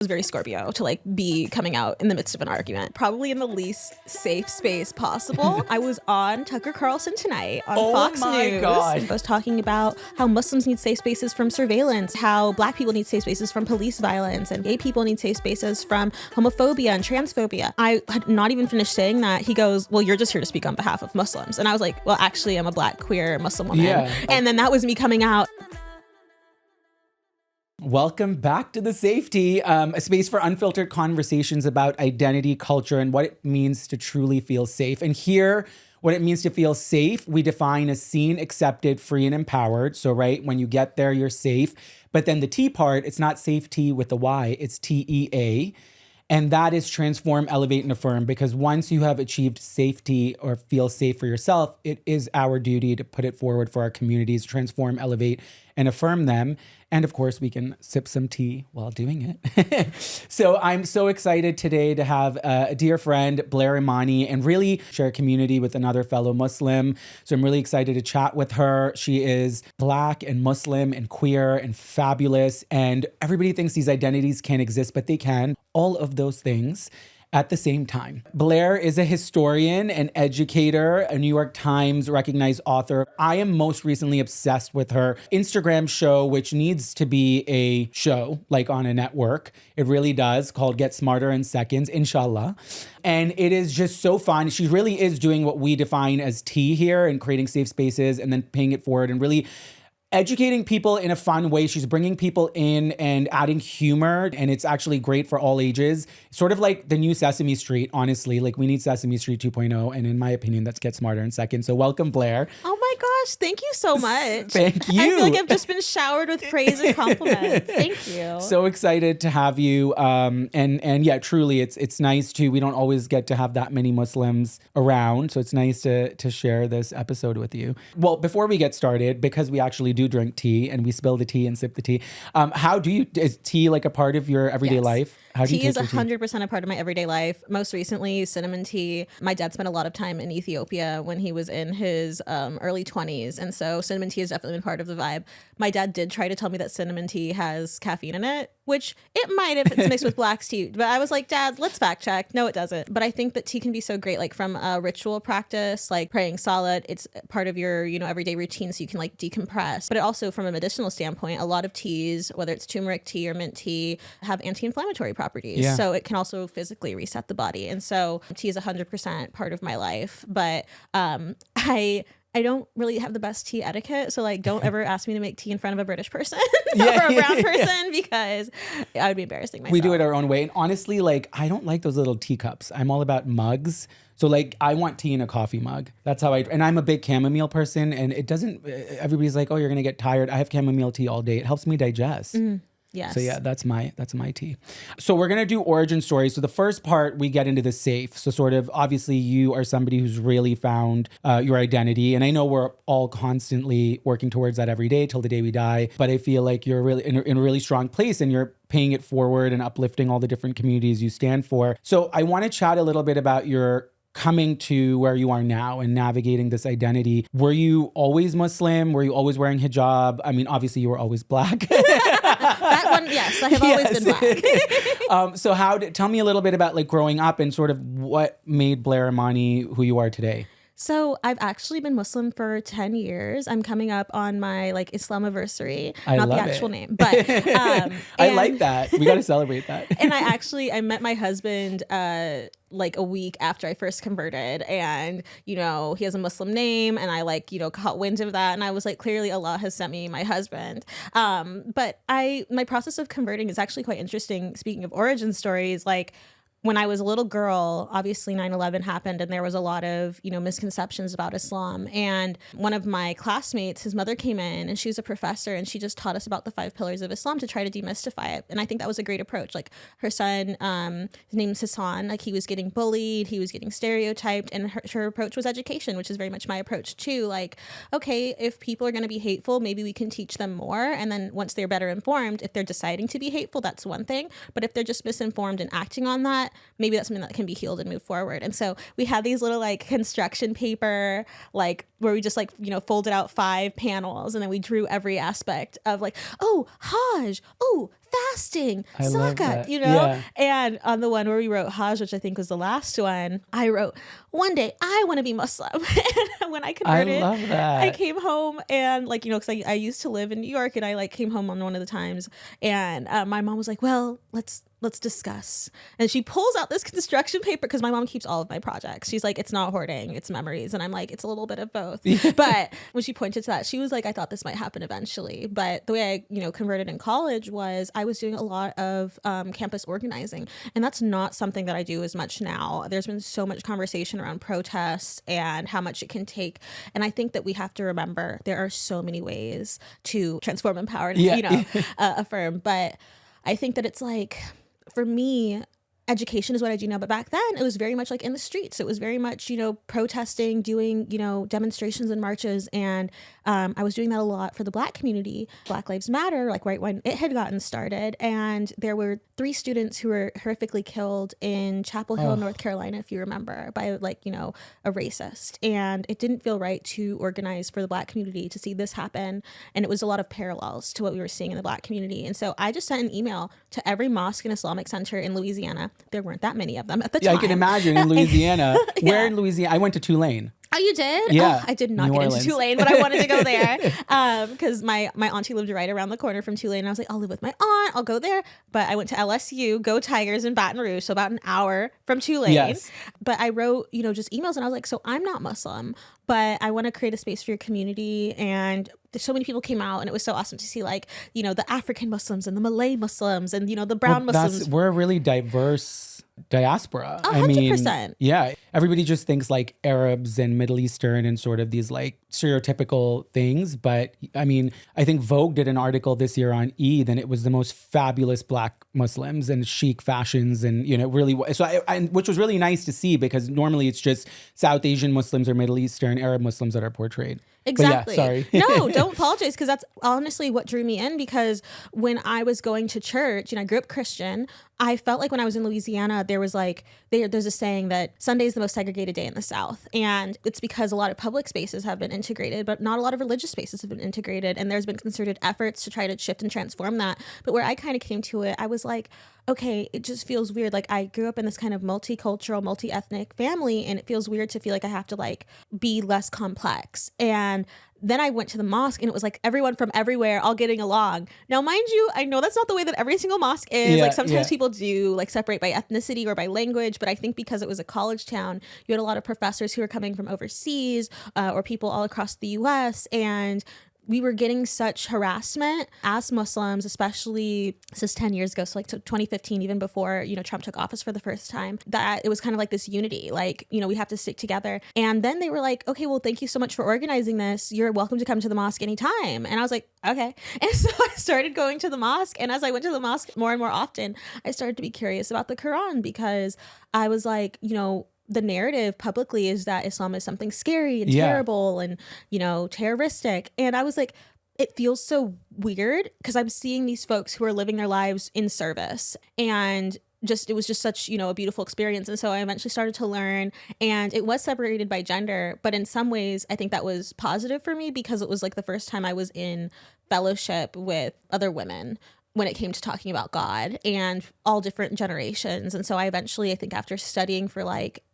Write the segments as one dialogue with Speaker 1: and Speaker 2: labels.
Speaker 1: was very Scorpio to like be coming out in the midst of an argument, probably in the least safe space possible. I was on Tucker Carlson Tonight on Fox News.
Speaker 2: God.
Speaker 1: I was talking about how Muslims need safe spaces from surveillance, how Black people need safe spaces from police violence, and gay people need safe spaces from homophobia and transphobia. I had not even finished saying that. He goes, well, you're just here to speak on behalf of Muslims. And I was like, well, actually, I'm a Black queer Muslim woman.
Speaker 2: Yeah.
Speaker 1: And then that was me coming out.
Speaker 2: Welcome back to the SafeTea, a space for unfiltered conversations about identity, culture, and what it means to truly feel safe. And here, what it means to feel safe, we define as seen, accepted, free, and empowered. So, right, when you get there, you're safe. But then the T part, it's not SafeTea with the Y, it's TEA. And that is transform, elevate, and affirm. Because once you have achieved safety or feel safe for yourself, it is our duty to put it forward for our communities, transform, elevate, and affirm them. And of course, we can sip some tea while doing it. So I'm so excited today to have a dear friend, Blair Imani, and really share a community with another fellow Muslim. So I'm really excited to chat with her. She is Black and Muslim and queer and fabulous. And everybody thinks these identities can't exist, but they can. All of those things at the same time. Blair is a historian, an educator, a New York Times recognized author. I am most recently obsessed with her Instagram show, which needs to be a show, like on a network. It really does, called Get Smarter in Seconds, inshallah. And it is just so fun. She really is doing what we define as tea here and creating safe spaces and then paying it forward and really educating people in a fun way. She's bringing people in and adding humor, and it's actually great for all ages. Sort of like the new Sesame Street, honestly. Like we need Sesame Street 2.0, and in my opinion, that's Get Smarter in Seconds. So welcome, Blair.
Speaker 1: Oh my gosh, thank you so much.
Speaker 2: Thank you.
Speaker 1: I feel like I've just been showered with praise and compliments. Thank you.
Speaker 2: So excited to have you. And yeah, truly, it's nice to, we don't always get to have that many Muslims around. So it's nice to share this episode with you. Well, before we get started, because we actually do drink tea and we spill the tea and sip the tea, is tea like a part of your everyday life? How do you
Speaker 1: tea is
Speaker 2: take your tea?
Speaker 1: 100% a part of my everyday life. Most recently, cinnamon tea. My dad spent a lot of time in Ethiopia when he was in his early 20s. And so cinnamon tea has definitely been part of the vibe. My dad did try to tell me that cinnamon tea has caffeine in it, which it might if it's mixed with black tea. But I was like, Dad, let's fact check. No, it doesn't. But I think that tea can be so great, like from a ritual practice, like praying salat. It's part of your, everyday routine, so you can like decompress. But it also, from a medicinal standpoint, a lot of teas, whether it's turmeric tea or mint tea, have anti-inflammatory properties.
Speaker 2: Yeah.
Speaker 1: So it can also physically reset the body. And so tea is 100% part of my life. But I don't really have the best tea etiquette. So like, don't ever ask me to make tea in front of a British person or a brown person because I would be embarrassing myself.
Speaker 2: We do it our own way. And honestly, like, I don't like those little teacups. I'm all about mugs. So like, I want tea in a coffee mug. That's how and I'm a big chamomile person, and it doesn't, everybody's like, oh, you're going to get tired. I have chamomile tea all day. It helps me digest.
Speaker 1: Yes.
Speaker 2: So yeah, that's my tea. So we're going to do origin stories. So the first part, we get into the safe. So sort of, obviously you are somebody who's really found your identity. And I know we're all constantly working towards that every day till the day we die. But I feel like you're really in a really strong place, and you're paying it forward and uplifting all the different communities you stand for. So I want to chat a little bit about your coming to where you are now and navigating this identity. Were you always Muslim? Were you always wearing hijab? I mean, obviously you were always Black.
Speaker 1: That one, yes, I have always been Black.
Speaker 2: So tell me a little bit about like growing up and sort of what made Blair Imani who you are today.
Speaker 1: So I've actually been Muslim for 10 years. I'm coming up on my like Islamiversary,
Speaker 2: I
Speaker 1: not
Speaker 2: love
Speaker 1: the actual
Speaker 2: it.
Speaker 1: name, but
Speaker 2: I like that. We got to celebrate that.
Speaker 1: And I met my husband like a week after I first converted, and he has a Muslim name, and I caught wind of that, and I was like, clearly Allah has sent me my husband. But my process of converting is actually quite interesting. Speaking of origin stories, like when I was a little girl, obviously 9/11 happened, and there was a lot of, misconceptions about Islam. And one of my classmates, his mother came in, and she was a professor, and she just taught us about the 5 pillars of Islam to try to demystify it. And I think that was a great approach. Like her son, his name's Hassan, like he was getting bullied, he was getting stereotyped, and her approach was education, which is very much my approach too. Like, okay, if people are going to be hateful, maybe we can teach them more. And then once they're better informed, if they're deciding to be hateful, that's one thing. But if they're just misinformed and acting on that, maybe that's something that can be healed and move forward. And so we had these little like construction paper, like where we just like, folded out 5 panels and then we drew every aspect of like, oh, Hajj, oh, fasting, zakat,
Speaker 2: Yeah.
Speaker 1: And on the one where we wrote Hajj, which I think was the last one, I wrote, one day I want to be Muslim. And when I converted,
Speaker 2: I love that.
Speaker 1: I came home and like, because I used to live in New York, and I like came home on one of the times, and my mom was like, well, let's discuss. And she pulls out this construction paper, because my mom keeps all of my projects. She's like, it's not hoarding, it's memories. And I'm like, it's a little bit of both. But when she pointed to that, she was like, I thought this might happen eventually. But the way I, converted in college was I was doing a lot of campus organizing. And that's not something that I do as much now. There's been so much conversation around protests and how much it can take. And I think that we have to remember there are so many ways to transform, empower, and, affirm. But I think that it's like, for me, education is what I do now. But back then it was very much like in the streets. It was very much, protesting, doing, demonstrations and marches. And I was doing that a lot for the Black community. Black Lives Matter, like right when it had gotten started. And there were 3 students who were horrifically killed in Chapel Hill, North Carolina, if you remember, by like, a racist. And it didn't feel right to organize for the Black community to see this happen. And it was a lot of parallels to what we were seeing in the Black community. And so I just sent an email to every mosque and Islamic center in Louisiana. There weren't that many of them at the time.
Speaker 2: I can imagine in Louisiana. Where in Louisiana? I went to Tulane.
Speaker 1: Oh, you did?
Speaker 2: Yeah.
Speaker 1: Oh, I did not
Speaker 2: New
Speaker 1: get
Speaker 2: Orleans.
Speaker 1: into Tulane, but I wanted to go there because my auntie lived right around the corner from Tulane. And I was like, I'll live with my aunt. I'll go there. But I went to LSU, go Tigers in Baton Rouge, so about an hour from Tulane. Yes. But I wrote, just emails, and I was like, so I'm not Muslim, but I want to create a space for your community. And so many people came out, and it was so awesome to see like, the African Muslims and the Malay Muslims and, the brown Muslims.
Speaker 2: We're a really diverse diaspora.
Speaker 1: 100%.
Speaker 2: Yeah. Everybody just thinks like Arabs and Middle Eastern and sort of these like stereotypical things. But I think Vogue did an article this year on Eid, and it was the most fabulous Black Muslims and chic fashions, and really. So which was really nice to see, because normally it's just South Asian Muslims or Middle Eastern Arab Muslims that are portrayed.
Speaker 1: Exactly.
Speaker 2: Yeah, sorry.
Speaker 1: No, don't apologize, because that's honestly what drew me in. Because when I was going to church, I grew up Christian, I felt like when I was in Louisiana, there was like, there's a saying that Sunday is the most segregated day in the South. And it's because a lot of public spaces have been integrated, but not a lot of religious spaces have been integrated. And there's been concerted efforts to try to shift and transform that. But where I kind of came to it, I was like, okay, it just feels weird. Like I grew up in this kind of multicultural, multi-ethnic family, and it feels weird to feel like I have to like be less complex. And then I went to the mosque, and it was like everyone from everywhere all getting along. Now, mind you, I know that's not the way that every single mosque is. Like sometimes people do like separate by ethnicity or by language, but I think because it was a college town, you had a lot of professors who were coming from overseas or people all across the US, and we were getting such harassment as Muslims, especially this is 10 years ago. So like 2015, even before, Trump took office for the first time, that it was kind of like this unity, like, we have to stick together. And then they were like, okay, well, thank you so much for organizing this. You're welcome to come to the mosque anytime. And I was like, okay. And so I started going to the mosque. And as I went to the mosque more and more often, I started to be curious about the Quran, because I was like, the narrative publicly is that Islam is something scary and terrible and, terroristic. And I was like, it feels so weird, because I'm seeing these folks who are living their lives in service, and it was just such, a beautiful experience. And so I eventually started to learn, and it was separated by gender. But in some ways, I think that was positive for me, because it was like the first time I was in fellowship with other women when it came to talking about God, and all different generations. And so I eventually, I think after studying for like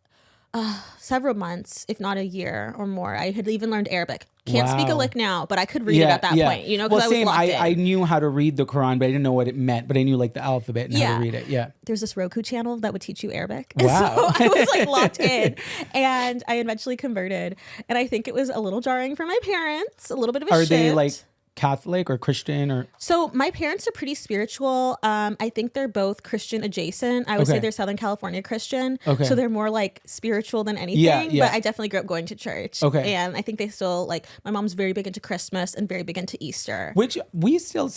Speaker 1: several months, if not a year or more, I had even learned Arabic. Can't speak a lick now, but I could read it at that point, because
Speaker 2: well,
Speaker 1: I was locked in.
Speaker 2: I knew how to read the Quran, but I didn't know what it meant, but I knew like the alphabet and how to read it. Yeah.
Speaker 1: There's this Roku channel that would teach you Arabic.
Speaker 2: Wow.
Speaker 1: So I was like locked in, and I eventually converted. And I think it was a little jarring for my parents, a little bit of a shift.
Speaker 2: Are they like Catholic or Christian or?
Speaker 1: So my parents are pretty spiritual. I think they're both Christian adjacent. I would say they're Southern California Christian. Okay. So they're more like spiritual than anything. Yeah. But I definitely grew up going to church. Okay. And I think they still like, my mom's very big into Christmas and very big into Easter.
Speaker 2: Which we still,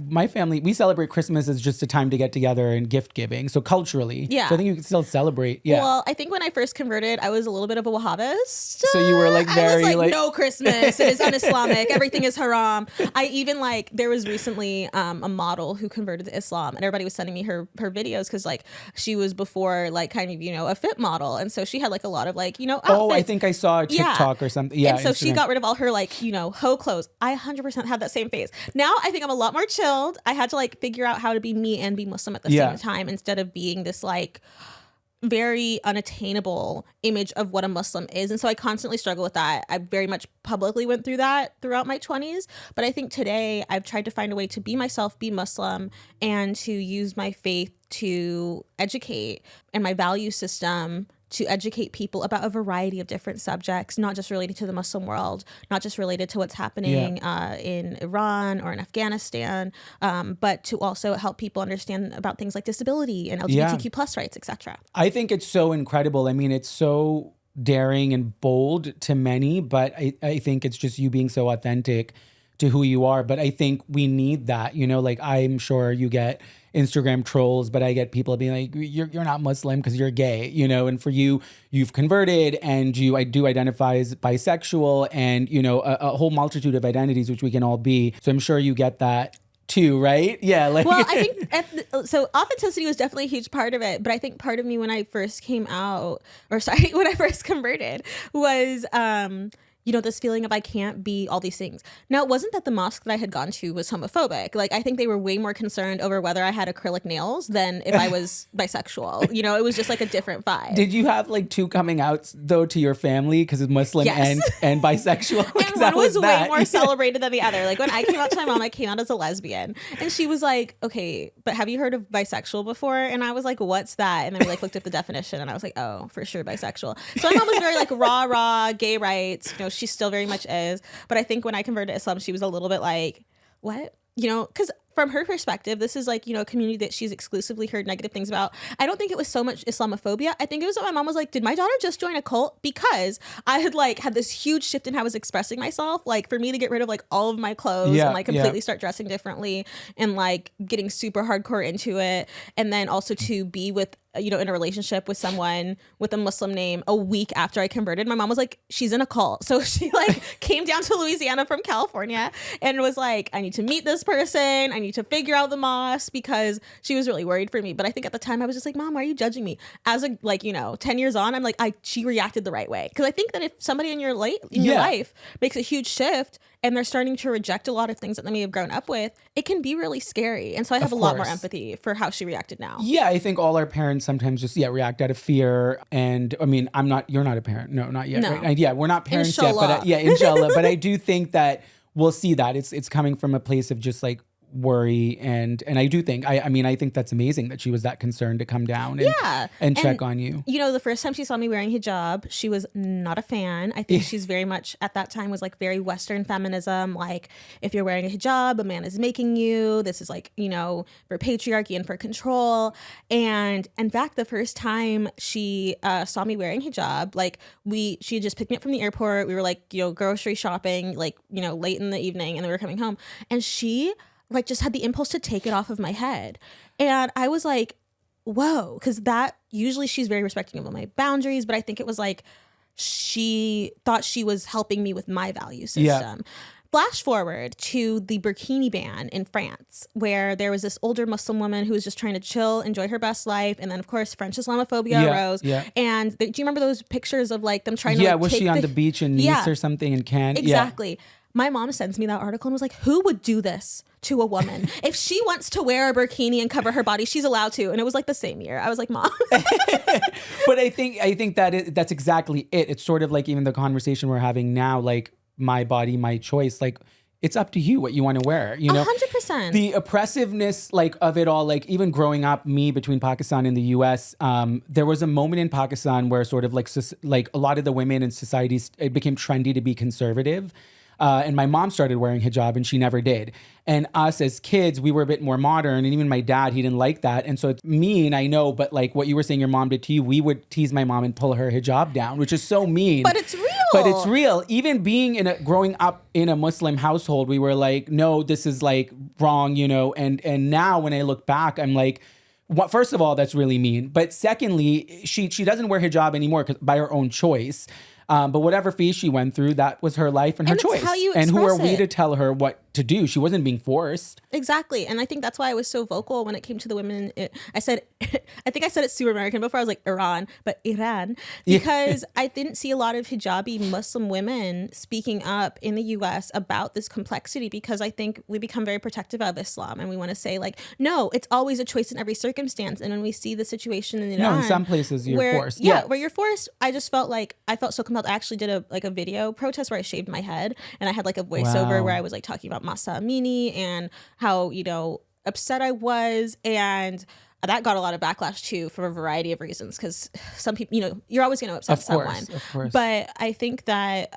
Speaker 2: my family, we celebrate Christmas as just a time to get together and gift giving. So culturally. Yeah. So I think you can still celebrate. Yeah.
Speaker 1: Well, I think when I first converted, I was a little bit of a Wahhabist.
Speaker 2: So you were like very
Speaker 1: I was like, no Christmas. It is un-Islamic. Everything is haram. I even like, there was recently a model who converted to Islam, and everybody was sending me her videos because like she was before like kind of, a fit model. And so she had like a lot of like, outfits.
Speaker 2: Oh, I think I saw a TikTok or something. Yeah.
Speaker 1: And so she
Speaker 2: Instagram.
Speaker 1: got rid of all her like, hoe clothes. I 100% had that same phase. Now I think I'm a lot more chilled. I had to like figure out how to be me and be Muslim at the same time, instead of being this like very unattainable image of what a Muslim is. And so I constantly struggle with that. I very much publicly went through that throughout my 20s. But I think today I've tried to find a way to be myself, be Muslim, and to use my faith to educate, and my value system to educate people about a variety of different subjects, not just related to the Muslim world, not just related to what's happening in Iran or in Afghanistan, but to also help people understand about things like disability and LGBTQ plus rights, etc.
Speaker 2: I think it's so incredible. I mean, it's so daring and bold to many, but I think it's just you being so authentic to who you are. But I think we need that, like I'm sure you get Instagram trolls, but I get people being like, you're not Muslim because you're gay, and for you, you've converted, and I do identify as bisexual, and, a whole multitude of identities, which we can all be. So I'm sure you get that too, right? Yeah. Like,
Speaker 1: well, I think so. Authenticity was definitely a huge part of it, but I think part of me when I first came out, when I first converted, was this feeling of I can't be all these things. Now, it wasn't that the mosque that I had gone to was homophobic. Like, I think they were way more concerned over whether I had acrylic nails than if I was bisexual. It was just like a different vibe.
Speaker 2: Did you have like two coming outs though to your family, because it's Muslim and bisexual?
Speaker 1: And one was way more celebrated than the other. Like when I came out to my mom, I came out as a lesbian, and she was like, "Okay, but have you heard of bisexual before?" And I was like, "What's that?" And then we like looked at the definition, and I was like, "Oh, for sure, bisexual." So my mom was very like rah, gay rights. She still very much is. But I think when I converted to Islam, she was a little bit like, what? Because from her perspective, this is like, a community that she's exclusively heard negative things about. I don't think it was so much Islamophobia. I think it was that my mom was like, did my daughter just join a cult? Because I had like had this huge shift in how I was expressing myself. Like for me to get rid of like all of my clothes and like completely start dressing differently and like getting super hardcore into it. And then also to be with, in a relationship with someone with a Muslim name a week after I converted. My mom was like, she's in a cult. So she like came down to Louisiana from California and was like, I need to meet this person. I need to figure out the mosque, because she was really worried for me. But I think at the time I was just like, Mom, why are you judging me? As a 10 years on, I'm like, she reacted the right way. Because I think that if somebody in your life makes a huge shift and they're starting to reject a lot of things that they may have grown up with, it can be really scary. And so I have a lot more empathy for how she reacted now.
Speaker 2: Yeah, I think all our parents sometimes just react out of fear. And I mean, you're not a parent. No, not yet.
Speaker 1: No.
Speaker 2: Right? Yeah, we're not parents
Speaker 1: Inshallah.
Speaker 2: yet, but inshallah. But I do think that we'll see that it's coming from a place of just like worry, and I do think I think that's amazing that she was that concerned to come down and check on you.
Speaker 1: The first time she saw me wearing hijab, she was not a fan. I think she's very much at that time was like very Western feminism, like if you're wearing a hijab, a man is making you. This is like, for patriarchy and for control. And in fact, the first time she saw me wearing hijab, like she had just picked me up from the airport. We were like, grocery shopping, like, late in the evening, and then we were coming home, and she like just had the impulse to take it off of my head. And I was like, whoa, because that usually she's very respecting of my boundaries, but I think it was like she thought she was helping me with my value system. Yeah. Flash forward to the burkini ban in France, where there was this older Muslim woman who was just trying to chill, enjoy her best life. And then, of course, French Islamophobia arose. Yeah. And do you remember those pictures of like them trying to
Speaker 2: was she on the beach in Nice or something in Cannes?
Speaker 1: Exactly. Yeah. My mom sends me that article and was like, who would do this to a woman? If she wants to wear a burkini and cover her body, she's allowed to. And it was like the same year. I was like, Mom.
Speaker 2: But I think that's exactly it. It's sort of like even the conversation we're having now, like my body, my choice, like it's up to you what you want to wear,
Speaker 1: 100%.
Speaker 2: The oppressiveness like of it all, like even growing up, me between Pakistan and the US, there was a moment in Pakistan where sort of like a lot of the women in societies, it became trendy to be conservative. And my mom started wearing hijab and she never did. And us as kids, we were a bit more modern. And even my dad, he didn't like that. And so it's mean, I know, but like what you were saying your mom did to you, we would tease my mom and pull her hijab down, which is so mean.
Speaker 1: But it's real.
Speaker 2: Even being growing up in a Muslim household, we were like, no, this is like wrong, and now when I look back, I'm like, first of all, that's really mean. But secondly, she doesn't wear hijab anymore by her own choice. But whatever phase she went through, that was her life and her
Speaker 1: And it's
Speaker 2: choice.
Speaker 1: how you
Speaker 2: And who are
Speaker 1: express
Speaker 2: we
Speaker 1: it.
Speaker 2: to tell her what to do? She wasn't being forced.
Speaker 1: Exactly. And I think that's why I was so vocal when it came to the women. I said, I think I said it super American before. I was like Iran, but Iran, because I didn't see a lot of hijabi Muslim women speaking up in the US about this complexity, because I think we become very protective of Islam and we want to say like, no, it's always a choice in every circumstance. And when we see the situation in Iran,
Speaker 2: No, in some places you're forced.
Speaker 1: Yeah, where you're forced. I just felt like I felt so compelled. I actually did a video protest where I shaved my head and I had like a voiceover where I was like talking about Masa Amini and how, upset I was. And that got a lot of backlash too for a variety of reasons, because some people, you're always going to upset someone. Of course. But I think that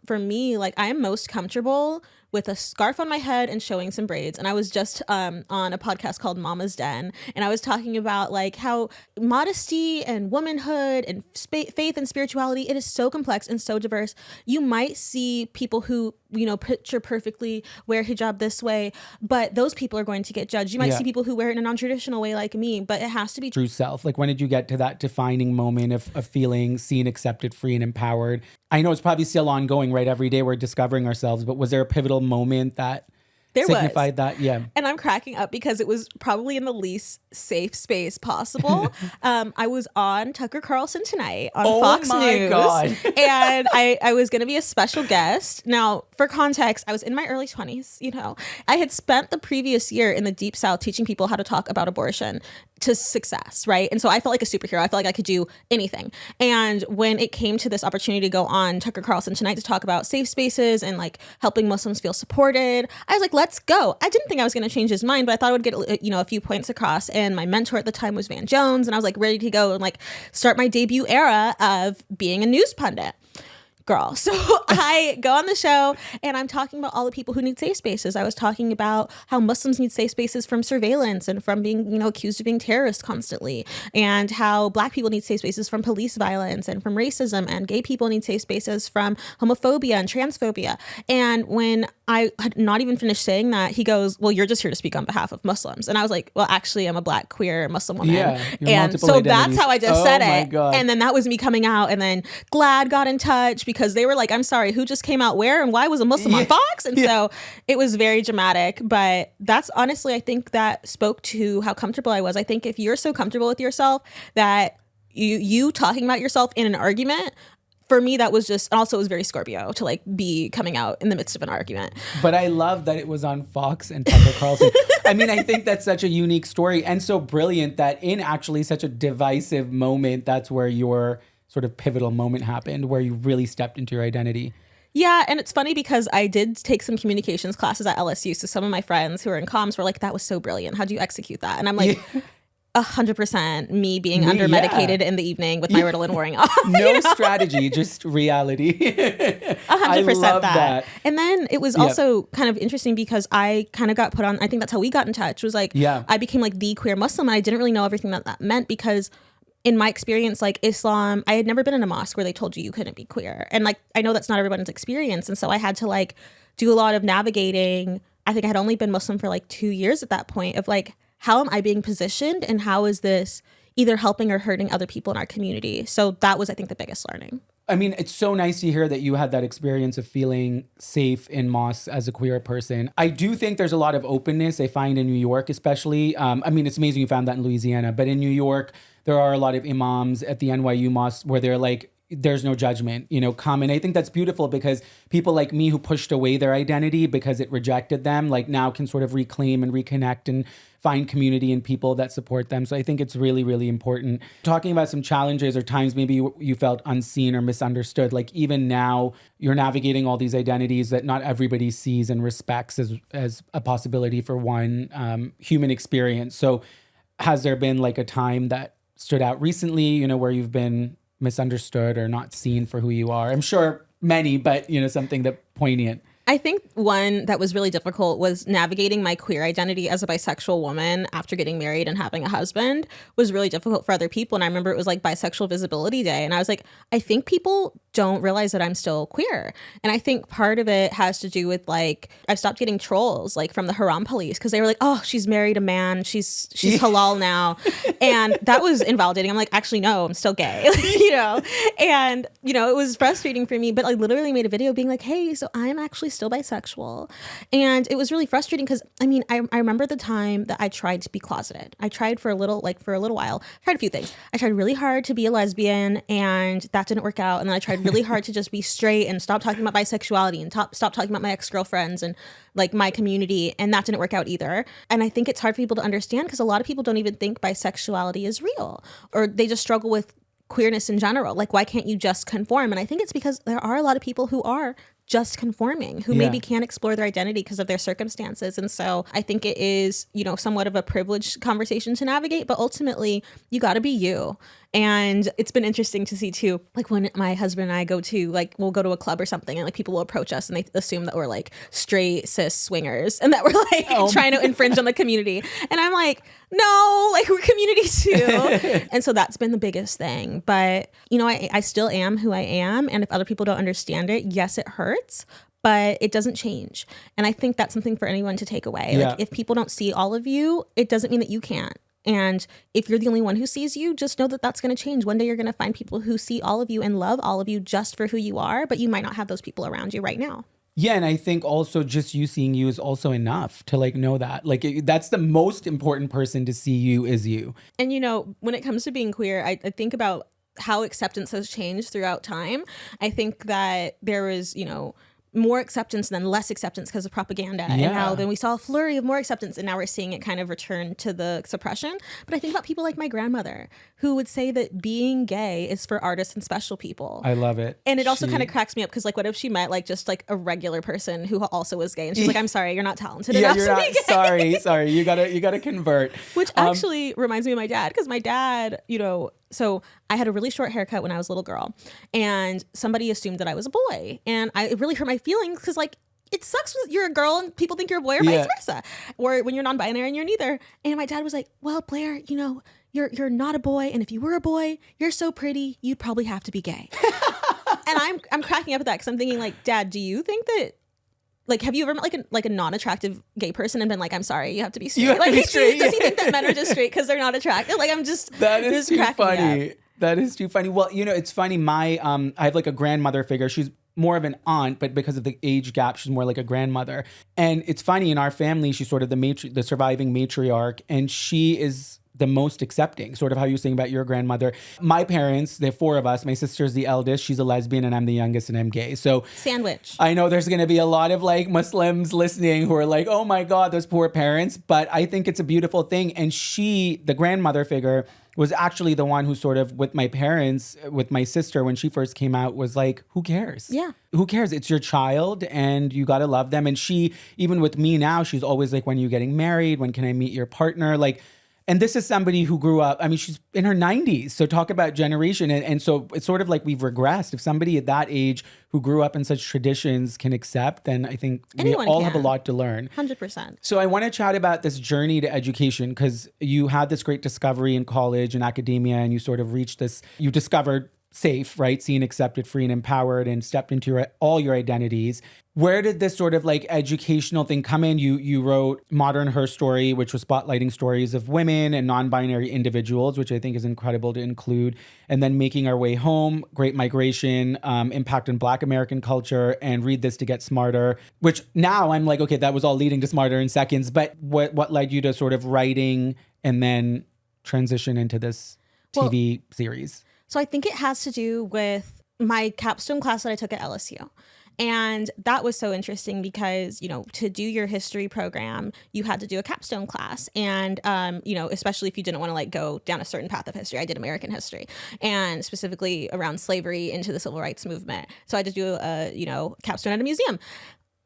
Speaker 1: for me, like I am most comfortable with a scarf on my head and showing some braids. And I was just on a podcast called Mama's Den, and I was talking about like how modesty and womanhood and faith and spirituality, it is so complex and so diverse. You might see people who, picture perfectly wear hijab this way, but those people are going to get judged. You might see people who wear it in a non-traditional way like me, but it has to be
Speaker 2: true self. Like when did you get to that defining moment of feeling seen, accepted, free, and empowered? I know it's probably still ongoing, right? Every day we're discovering ourselves, but was there a pivotal moment that signified that? Yeah.
Speaker 1: And I'm cracking up because it was probably in the least safe space possible. I was on Tucker Carlson Tonight on Fox News.
Speaker 2: God.
Speaker 1: And I was going to be a special guest. Now, for context, I was in my early 20s, I had spent the previous year in the Deep South teaching people how to talk about abortion to success, right? And so I felt like a superhero. I felt like I could do anything. And when it came to this opportunity to go on Tucker Carlson Tonight to talk about safe spaces and like helping Muslims feel supported, I was like, let's go. I didn't think I was going to change his mind, but I thought I would get, a few points across. And my mentor at the time was Van Jones. And I was like ready to go and like start my debut era of being a news pundit. Girl. So I go on the show and I'm talking about all the people who need safe spaces. I was talking about how Muslims need safe spaces from surveillance and from being, accused of being terrorists constantly, and how Black people need safe spaces from police violence and from racism, and gay people need safe spaces from homophobia and transphobia. And when I had not even finished saying that, he goes, well, you're just here to speak on behalf of Muslims. And I was like, well, actually, I'm a Black queer Muslim woman.
Speaker 2: Yeah,
Speaker 1: and so
Speaker 2: identities.
Speaker 1: That's how I just said it.
Speaker 2: God.
Speaker 1: And then that was me coming out. And then GLAAD got in touch because they were like, I'm sorry, who just came out where and why was a Muslim on Fox? And so it was very dramatic. But that's honestly, I think that spoke to how comfortable I was. I think if you're so comfortable with yourself that you talking about yourself in an argument, for me, that was just, also it was very Scorpio to like be coming out in the midst of an argument.
Speaker 2: But I love that it was on Fox and Tucker Carlson. I mean, I think that's such a unique story and so brilliant that in actually such a divisive moment, that's where your sort of pivotal moment happened, where you really stepped into your identity.
Speaker 1: Yeah, and it's funny because I did take some communications classes at LSU. So some of my friends who are in comms were like, that was so brilliant. How do you execute that? And I'm like, 100% me being under medicated in the evening with my Ritalin wearing off.
Speaker 2: No strategy, just reality.
Speaker 1: 100%
Speaker 2: I love that.
Speaker 1: And then it was also kind of interesting because I kind of got put on, I think that's how we got in touch, was like, I became like the queer Muslim, and I didn't really know everything that meant, because in my experience, like Islam, I had never been in a mosque where they told you couldn't be queer. And like, I know that's not everyone's experience. And so I had to like do a lot of navigating. I think I had only been Muslim for like 2 years at that point, of like, how am I being positioned and how is this either helping or hurting other people in our community? So that was, I think, the biggest learning.
Speaker 2: I mean, it's so nice to hear that you had that experience of feeling safe in mosques as a queer person. I do think there's a lot of openness I find in New York, especially. I mean, it's amazing you found that in Louisiana, but in New York, there are a lot of imams at the NYU mosque where they're like, there's no judgment, come. And I think that's beautiful because people like me who pushed away their identity because it rejected them, like now can sort of reclaim and reconnect and find community and people that support them. So I think it's really, really important. Talking about some challenges or times maybe you felt unseen or misunderstood, like even now you're navigating all these identities that not everybody sees and respects as a possibility for one human experience. So has there been like a time that stood out recently, where you've been misunderstood or not seen for who you are? I'm sure many, but something that poignant.
Speaker 1: I think one that was really difficult was navigating my queer identity as a bisexual woman after getting married and having a husband was really difficult for other people. And I remember it was like Bisexual Visibility Day. And I was like, I think people don't realize that I'm still queer. And I think part of it has to do with like, I've stopped getting trolls like from the Haram police because they were like, oh, she's married a man. She's halal now. And that was invalidating. I'm like, actually, no, I'm still gay, And, it was frustrating for me, but I literally made a video being like, hey, so I'm actually still bisexual. And it was really frustrating because, I remember the time that I tried to be closeted. I tried for a little while, tried a few things. I tried really hard to be a lesbian and that didn't work out. And then I tried really hard to just be straight and stop talking about bisexuality and stop talking about my ex-girlfriends and like my community. And that didn't work out either. And I think it's hard for people to understand because a lot of people don't even think bisexuality is real, or they just struggle with queerness in general. Like, why can't you just conform? And I think it's because there are a lot of people who are just conforming, who maybe can't explore their identity because of their circumstances. And so I think it is, somewhat of a privileged conversation to navigate, but ultimately you got to be you. And it's been interesting to see too, like when my husband and I we'll go to a club or something and like people will approach us and they assume that we're like straight cis swingers and that we're like trying to infringe on the community. And I'm like, no, like we're community too. And so that's been the biggest thing. But, I still am who I am. And if other people don't understand it, yes, it hurts, but it doesn't change. And I think that's something for anyone to take away.
Speaker 2: Yeah.
Speaker 1: Like if people don't see all of you, it doesn't mean that you can't. And if you're the only one who sees you, just know that that's going to change. One day you're going to find people who see all of you and love all of you just for who you are, but you might not have those people around you right now.
Speaker 2: Yeah, and I think also just you seeing you is also enough to like know that. Like that's the most important person to see you is you.
Speaker 1: And when it comes to being queer, I think about how acceptance has changed throughout time. I think that there is, more acceptance than less acceptance because of propaganda.
Speaker 2: Yeah.
Speaker 1: And how then we saw a flurry of more acceptance and now we're seeing it kind of return to the suppression. But I think about people like my grandmother who would say that being gay is for artists and special people.
Speaker 2: I love it.
Speaker 1: And it also kind of cracks me up because like what if she met like just like a regular person who also was gay and she's like, I'm sorry, you're not talented enough to be gay. Sorry. You gotta convert. Which actually reminds me of my dad because my dad, so I had a really short haircut when I was a little girl and somebody assumed that I was a boy. And it really hurt my feelings because like it sucks when you're a girl and people think you're a boy or vice versa. Or when you're non-binary and you're neither. And my dad was like, well, Blair, you're not a boy. And if you were a boy, you're so pretty, you'd probably have to be gay. And I'm cracking up at that because I'm thinking like, Dad, do you think that like, have you ever met like a non-attractive gay person and been like, I'm sorry, you have to be straight? Like, does he think that men are just straight because they're not attractive? Like, I'm just
Speaker 2: that is too funny. That is too funny. Well, it's funny. My I have like a grandmother figure. She's more of an aunt, but because of the age gap, she's more like a grandmother. And it's funny in our family, she's sort of the surviving matriarch, and she is the most accepting, sort of how you were saying about your grandmother. My parents, there are four of us. My sister's the eldest. She's a lesbian and I'm the youngest and I'm gay. So
Speaker 1: sandwich.
Speaker 2: I know there's going to be a lot of like Muslims listening who are like, oh my God, those poor parents. But I think it's a beautiful thing. And she, the grandmother figure, was actually the one who sort of with my parents, with my sister, when she first came out, was like, who cares?
Speaker 1: Yeah.
Speaker 2: Who cares? It's your child and you got to love them. And she, even with me now, she's always like, when are you getting married? When can I meet your partner? Like, and this is somebody who grew up, she's in her 90s. So talk about generation. And so it's sort of like we've regressed. If somebody at that age who grew up in such traditions can accept, then I think
Speaker 1: anyone
Speaker 2: we all
Speaker 1: can.
Speaker 2: have a lot to learn.
Speaker 1: 100%.
Speaker 2: So I want to chat about this journey to education because you had this great discovery in college and academia and you sort of reached this, you discovered safe, right? Seen, accepted, free, and empowered and stepped into all your identities. Where did this sort of like educational thing come in? You wrote Modern Her Story, which was spotlighting stories of women and non-binary individuals, which I think is incredible to include. And then Making Our Way Home, Great Migration, Impact on Black American Culture, and Read This to Get Smarter, which now I'm like, okay, that was all leading to Smarter in seconds. But what led you to sort of writing and then transition into this TV series?
Speaker 1: So I think it has to do with my capstone class that I took at LSU. And that was so interesting because, to do your history program, you had to do a capstone class. And, especially if you didn't want to like go down a certain path of history, I did American history and specifically around slavery into the civil rights movement. So I had to do a, capstone at a museum.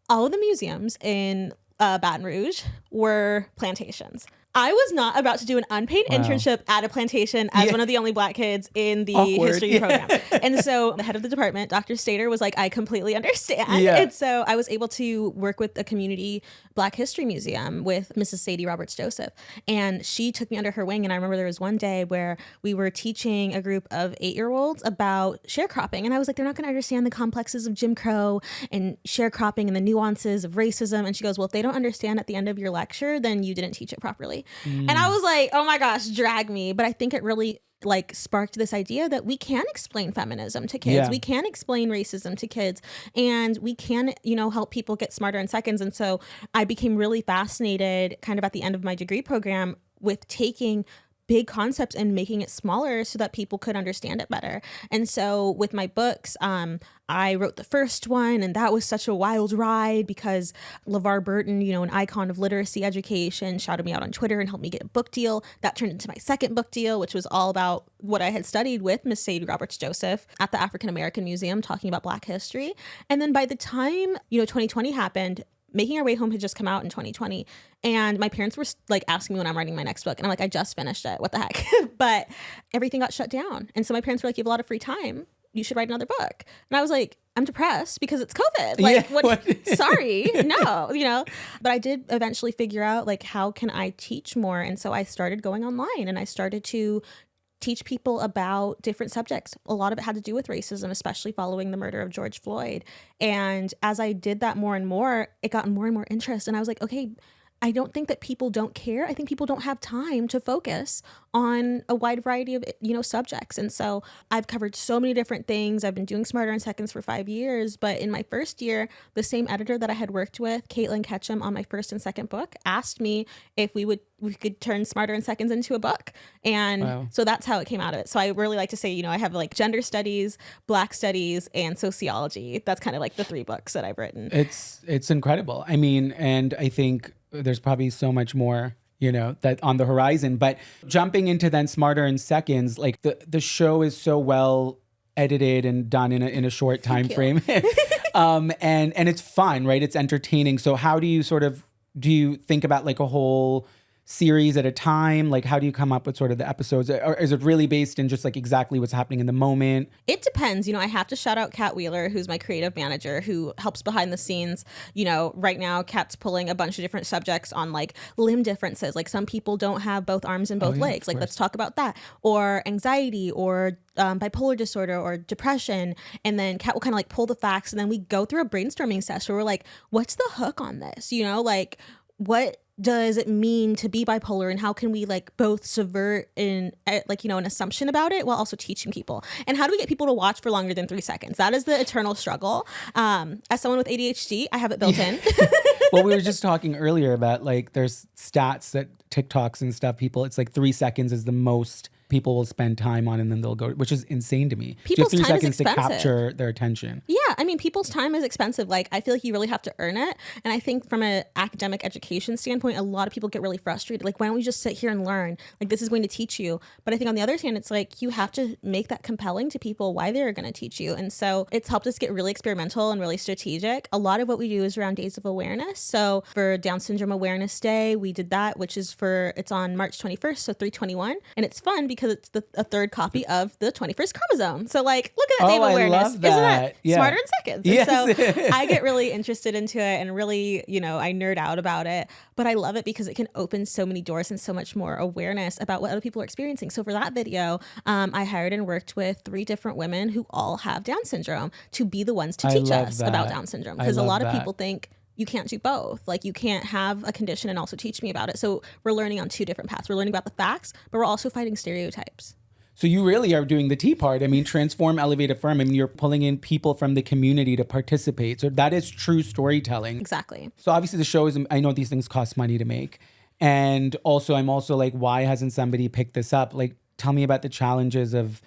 Speaker 1: All of the museums in Baton Rouge were plantations. I was not about to do an unpaid internship at a plantation as one of the only Black kids in the history program. And so the head of the department, Dr. Stater, was like, I completely understand. And so I was able to work with a community Black History Museum with Mrs. Sadie Roberts Joseph. And she took me under her wing. And I remember there was one day where we were teaching a group of 8-year-olds about sharecropping. And I was like, they're not going to understand the complexes of Jim Crow and sharecropping and the nuances of racism. And she goes, well, if they don't understand at the end of your lecture, then you didn't teach it properly. And I was like, oh my gosh, drag me. But I think it really like sparked this idea that we can explain feminism to kids. We can explain racism to kids, and we can, help people get smarter in seconds. And so I became really fascinated kind of at the end of my degree program with taking big concepts and making it smaller so that people could understand it better. And so with my books, I wrote the first one, and that was such a wild ride because LeVar Burton, an icon of literacy education, shouted me out on Twitter and helped me get a book deal. That turned into my second book deal, which was all about what I had studied with Miss Sadie Roberts Joseph at the African American Museum, talking about Black history. And then by the time, 2020 happened, Making Our Way Home had just come out in 2020. And my parents were like asking me when I'm writing my next book. And I'm like, I just finished it. What the heck? But everything got shut down. And so my parents were like, you have a lot of free time. You should write another book. And I was like, I'm depressed because it's COVID. Like, what? Sorry, no, But I did eventually figure out like, how can I teach more? And so I started going online and I started to teach people about different subjects. A lot of it had to do with racism, especially following the murder of George Floyd. And as I did that more and more, it got more and more interest. And I was like, okay, I don't think that people don't care. I think people don't have time to focus on a wide variety of, subjects. And so I've covered so many different things. I've been doing Smarter in Seconds for 5 years. But in my first year, the same editor that I had worked with, Caitlin Ketchum, on my first and second book, asked me if we could turn Smarter in Seconds into a book. And so that's how it came out of it. So I really like to say, I have like gender studies, Black studies, and sociology. That's kind of like the 3 books that I've written.
Speaker 2: It's incredible. I mean, and I think there's probably so much more, that on the horizon. But jumping into then Smarter in Seconds, like the show is so well edited and done in a short time frame. And it's fun, right? It's entertaining. So how do you think about like a whole series at a time? Like, how do you come up with sort of the episodes? Or is it really based in just like exactly what's happening in the moment?
Speaker 1: It depends. I have to shout out Kat Wheeler, who's my creative manager, who helps behind the scenes. Right now, Kat's pulling a bunch of different subjects on like limb differences. Like some people don't have both arms and both legs. Like, let's talk about that. Or anxiety or bipolar disorder or depression. And then Kat will kind of like pull the facts. And then we go through a brainstorming session where we're like, what's the hook on this? Like what does it mean to be bipolar, and how can we like both subvert an assumption about it while also teaching people? And how do we get people to watch for longer than 3 seconds? That is the eternal struggle. As someone with ADHD, I have it built in.
Speaker 2: Well, we were just talking earlier about like there's stats that TikToks and stuff, it's like 3 seconds is the most people will spend time on, and then they'll go, which is insane to me.
Speaker 1: People's
Speaker 2: you have 3
Speaker 1: time
Speaker 2: seconds
Speaker 1: is
Speaker 2: to capture their attention.
Speaker 1: Yeah, I mean, people's time is expensive. Like, I feel like you really have to earn it. And I think from an academic education standpoint, a lot of people get really frustrated. Like, why don't we just sit here and learn? Like, this is going to teach you. But I think on the other hand, it's like you have to make that compelling to people why they're going to teach you. And so it's helped us get really experimental and really strategic. A lot of what we do is around days of awareness. So for Down Syndrome Awareness Day, we did that, which is it's on March 21st, so 3/21. And it's fun because it's a third copy of the 21st chromosome. So like, look at that day of awareness.
Speaker 2: I love that.
Speaker 1: Isn't it Smarter in Seconds? And so I get really interested into it and really, I nerd out about it. But I love it because it can open so many doors and so much more awareness about what other people are experiencing. So for that video, I hired and worked with 3 different women who all have Down syndrome to be the ones to teach us about Down syndrome. Because a lot of people think you can't do both. Like, you can't have a condition and also teach me about it. So we're learning on 2 different paths. We're learning about the facts, but we're also fighting stereotypes.
Speaker 2: So you really are doing the T part. I mean, transform, elevate, affirm. I mean, you're pulling in people from the community to participate. So that is true storytelling.
Speaker 1: Exactly.
Speaker 2: So obviously the show is, I know these things cost money to make. And also, I'm also like, why hasn't somebody picked this up? Like, tell me about the challenges of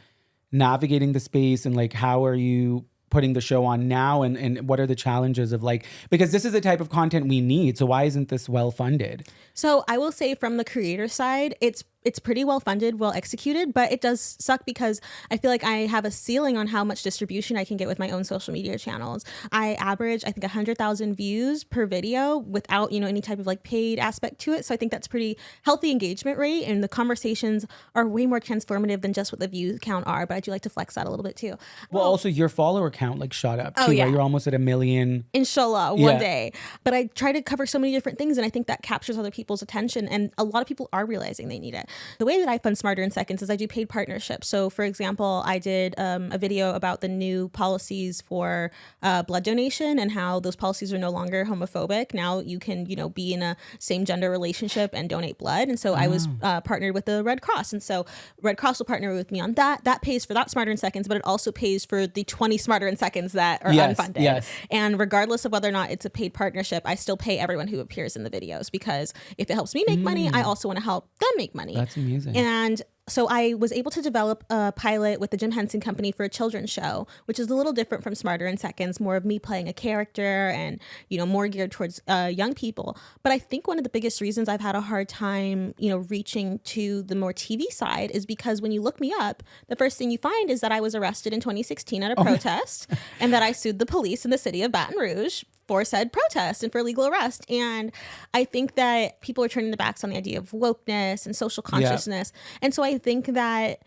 Speaker 2: navigating the space, and like, how are you putting the show on now, and what are the challenges of like, because this is the type of content we need. So why isn't this well funded?
Speaker 1: So I will say from the creator side, it's it's pretty well funded, well executed, but it does suck because I feel like I have a ceiling on how much distribution I can get with my own social media channels. I average, I think, 100,000 views per video without, any type of like paid aspect to it. So I think that's pretty healthy engagement rate, and the conversations are way more transformative than just what the view count are. But I do like to flex that a little bit too.
Speaker 2: Well, also your follower count like shot up too,
Speaker 1: yeah.
Speaker 2: right? You're almost at 1 million.
Speaker 1: Inshallah, one day. But I try to cover so many different things, and I think that captures other people's attention, and a lot of people are realizing they need it. The way that I fund Smarter in Seconds is I do paid partnerships. So for example, I did a video about the new policies for blood donation and how those policies are no longer homophobic. Now you can, be in a same gender relationship and donate blood. And so I was partnered with the Red Cross. And so Red Cross will partner with me on that. That pays for that Smarter in Seconds, but it also pays for the 20 Smarter in Seconds that are unfunded. Yes. And regardless of whether or not it's a paid partnership, I still pay everyone who appears in the videos, because if it helps me make money, I also want to help them make money.
Speaker 2: That's amazing.
Speaker 1: And so I was able to develop a pilot with the Jim Henson Company for a children's show, which is a little different from Smarter in Seconds, more of me playing a character and, more geared towards young people. But I think one of the biggest reasons I've had a hard time, reaching to the more TV side is because when you look me up, the first thing you find is that I was arrested in 2016 at a protest and that I sued the police in the city of Baton Rouge for said protest and for legal arrest. And I think that people are turning their backs on the idea of wokeness and social consciousness. And so I think that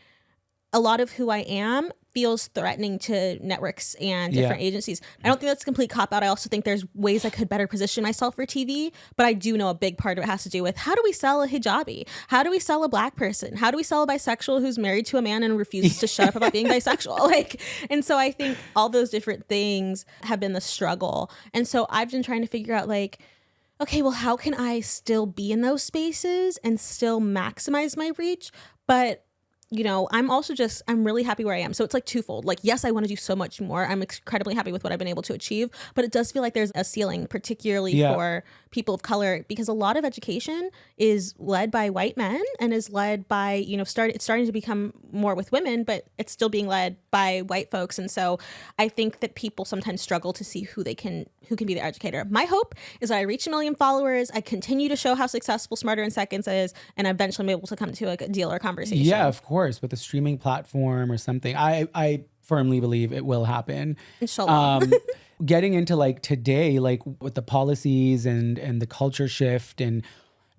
Speaker 1: a lot of who I am feels threatening to networks and different agencies. I don't think that's a complete cop-out. I also think there's ways I could better position myself for TV, but I do know a big part of it has to do with how do we sell a hijabi? How do we sell a Black person? How do we sell a bisexual who's married to a man and refuses to shut up about being bisexual? And so I think all those different things have been the struggle. And so I've been trying to figure out okay, well, how can I still be in those spaces and still maximize my reach? But I'm really happy where I am. So it's twofold. Yes, I want to do so much more. I'm incredibly happy with what I've been able to achieve, but it does feel like there's a ceiling, particularly for people of color, because a lot of education is led by white men and is led by, it's starting to become more with women, but it's still being led by white folks. And so I think that people sometimes struggle to see who can be their educator. My hope is that I reach 1 million followers, I continue to show how successful Smarter in Seconds is, and eventually I'm able to come to a deal or conversation.
Speaker 2: Yeah, of course. With a streaming platform or something. I firmly believe it will happen.
Speaker 1: Inshallah.
Speaker 2: Getting into today, with the policies and the culture shift and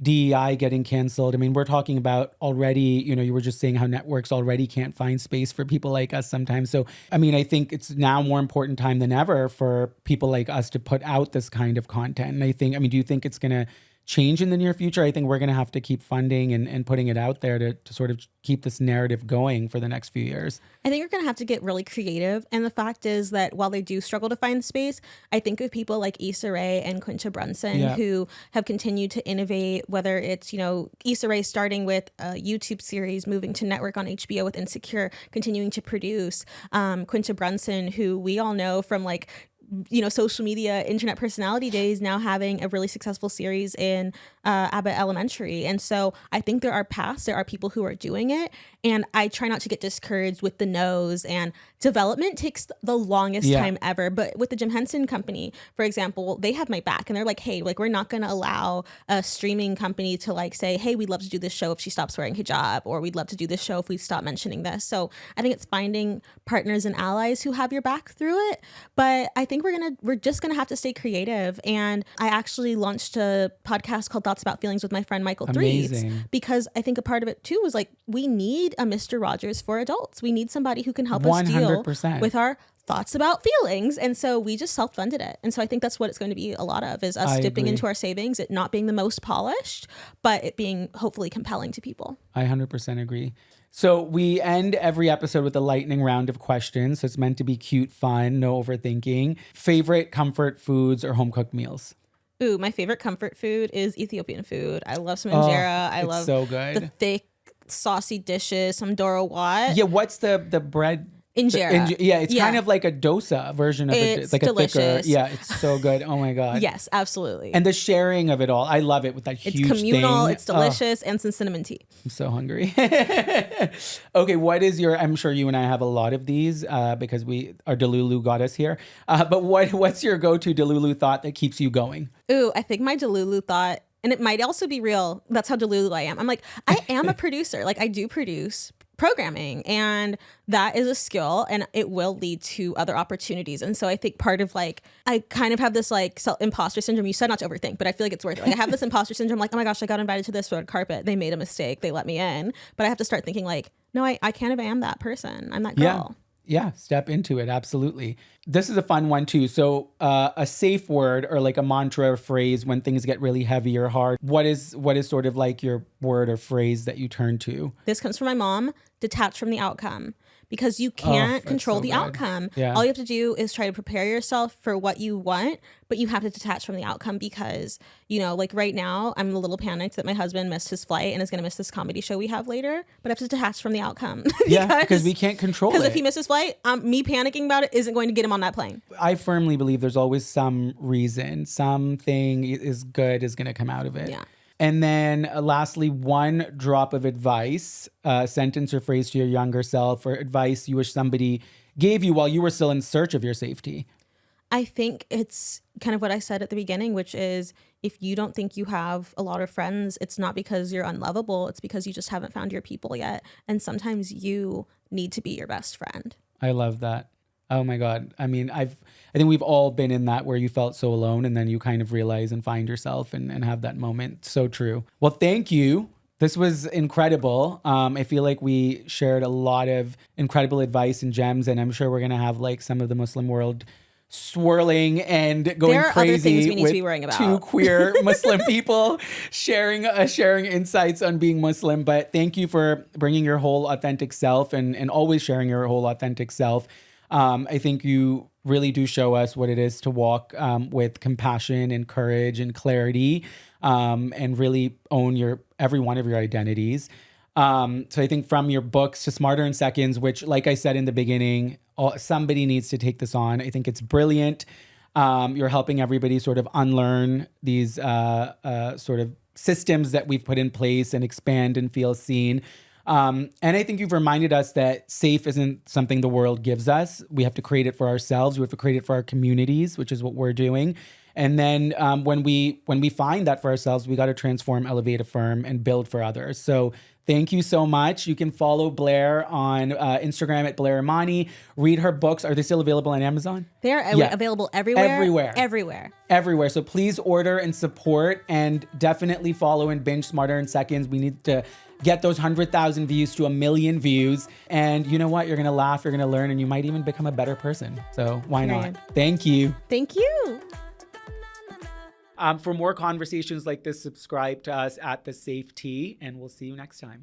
Speaker 2: DEI getting canceled. I mean, we're talking about already, you were just saying how networks already can't find space for people like us sometimes. So, I mean, I think it's now more important time than ever for people like us to put out this kind of content. And do you think it's going to change in the near future? I think we're going to have to keep funding and putting it out there to sort of keep this narrative going for the next few years.
Speaker 1: I think we're going to have to get really creative. And the fact is that while they do struggle to find space, I think of people like Issa Rae and Quinta Brunson who have continued to innovate, whether it's, Issa Rae starting with a YouTube series, moving to network on HBO with Insecure, continuing to produce, Quinta Brunson, who we all know from social media, internet personality days, now having a really successful series in Abbott Elementary. And so I think there are paths, there are people who are doing it. And I try not to get discouraged with the no's, and development takes the longest time ever. But with the Jim Henson Company, for example, they have my back and they're like, hey, we're not going to allow a streaming company to say, hey, we'd love to do this show if she stops wearing hijab, or we'd love to do this show if we stop mentioning this. So I think it's finding partners and allies who have your back through it. But I think we're just gonna have to stay creative. And I actually launched a podcast called Thoughts About Feelings with my friend Michael Threeds, because I think a part of it too was we need a Mr. Rogers for adults. We need somebody who can help us deal with our thoughts about feelings. And so we just self-funded it. And so I think that's what it's going to be a lot of, is us dipping into our savings, it not being the most polished, but it being hopefully compelling to people.
Speaker 2: I 100% agree. So we end every episode with a lightning round of questions. So it's meant to be cute, fun, no overthinking. Favorite comfort foods or home-cooked meals?
Speaker 1: Ooh, my favorite comfort food is Ethiopian food. I love some injera. I love
Speaker 2: so good.
Speaker 1: The thick, saucy dishes, some Doro Wat.
Speaker 2: Yeah, what's the bread?
Speaker 1: Injera.
Speaker 2: It's kind of like a dosa version of it. It's like
Speaker 1: delicious.
Speaker 2: A thicker. Yeah, it's so good. Oh my God.
Speaker 1: Yes, absolutely.
Speaker 2: And the sharing of it all. I love it with that huge thing.
Speaker 1: It's communal, it's delicious, and some cinnamon tea.
Speaker 2: I'm so hungry. Okay, I'm sure you and I have a lot of these because our Delulu got us here. But what's your go-to Delulu thought that keeps you going?
Speaker 1: Ooh, I think my Delulu thought And it might also be real. That's how delulu I am. I'm like, I am a producer. Like I do produce programming, and that is a skill, and it will lead to other opportunities. And so I think part of like, I kind of have this like imposter syndrome. You said not to overthink, but I feel like it's worth it. Like I have this imposter syndrome, like, oh my gosh, I got invited to this red carpet. They made a mistake. They let me in. But I have to start thinking like, no, I kind of am that person. I'm that girl.
Speaker 2: Yeah, step into it. Absolutely. This is a fun one too. So a safe word or like a mantra or phrase when things get really heavy or hard. What is sort of like your word or phrase that you turn to?
Speaker 1: This comes from my mom, detach from the outcome. Because you can't control the outcome.
Speaker 2: Yeah.
Speaker 1: All you have to do is try to prepare yourself for what you want, but you have to detach from the outcome because, you know, like right now, I'm a little panicked that my husband missed his flight and is going to miss this comedy show we have later, but I have to detach from the outcome.
Speaker 2: Because we can't control it.
Speaker 1: Because if he misses his flight, me panicking about it isn't going to get him on that plane.
Speaker 2: I firmly believe there's always some reason, something is good is going to come out of it.
Speaker 1: Yeah.
Speaker 2: And then lastly, one drop of advice, sentence or phrase to your younger self, or advice you wish somebody gave you while you were still in search of your safety.
Speaker 1: I think it's kind of what I said at the beginning, which is if you don't think you have a lot of friends, it's not because you're unlovable. It's because you just haven't found your people yet. And sometimes you need to be your best friend.
Speaker 2: I love that. Oh my God. I mean, I think we've all been in that where you felt so alone and then you kind of realize and find yourself and have that moment. So true. Well, thank you. This was incredible. I feel like we shared a lot of incredible advice and gems, and I'm sure we're going to have like some of the Muslim world swirling and going
Speaker 1: there are
Speaker 2: crazy
Speaker 1: other things we need
Speaker 2: with
Speaker 1: to be worrying about.
Speaker 2: Two queer Muslim people sharing insights on being Muslim. But thank you for bringing your whole authentic self and always sharing your whole authentic self. I think you really do show us what it is to walk with compassion and courage and clarity, and really own every one of your identities. So I think from your books to Smarter in Seconds, which, like I said in the beginning, somebody needs to take this on. I think it's brilliant. You're helping everybody sort of unlearn these sort of systems that we've put in place and expand and feel seen. And I think you've reminded us that safe isn't something the world gives us. We have to create it for ourselves. We have to create it for our communities, which is what we're doing. And then when we find that for ourselves, we got to transform, elevate, affirm, and build for others. So thank you so much. You can follow Blair on Instagram at Blair Imani. Read her books. Are they still available on Amazon?
Speaker 1: They're available everywhere.
Speaker 2: Everywhere. So please order and support, and definitely follow and binge Smarter in Seconds. We need to get those 100,000 views to 1 million views. And you know what? You're going to laugh, you're going to learn, and you might even become a better person. So why not? Thank you.
Speaker 1: Thank you.
Speaker 2: For more conversations like this, subscribe to us at the SafeTea, and we'll see you next time.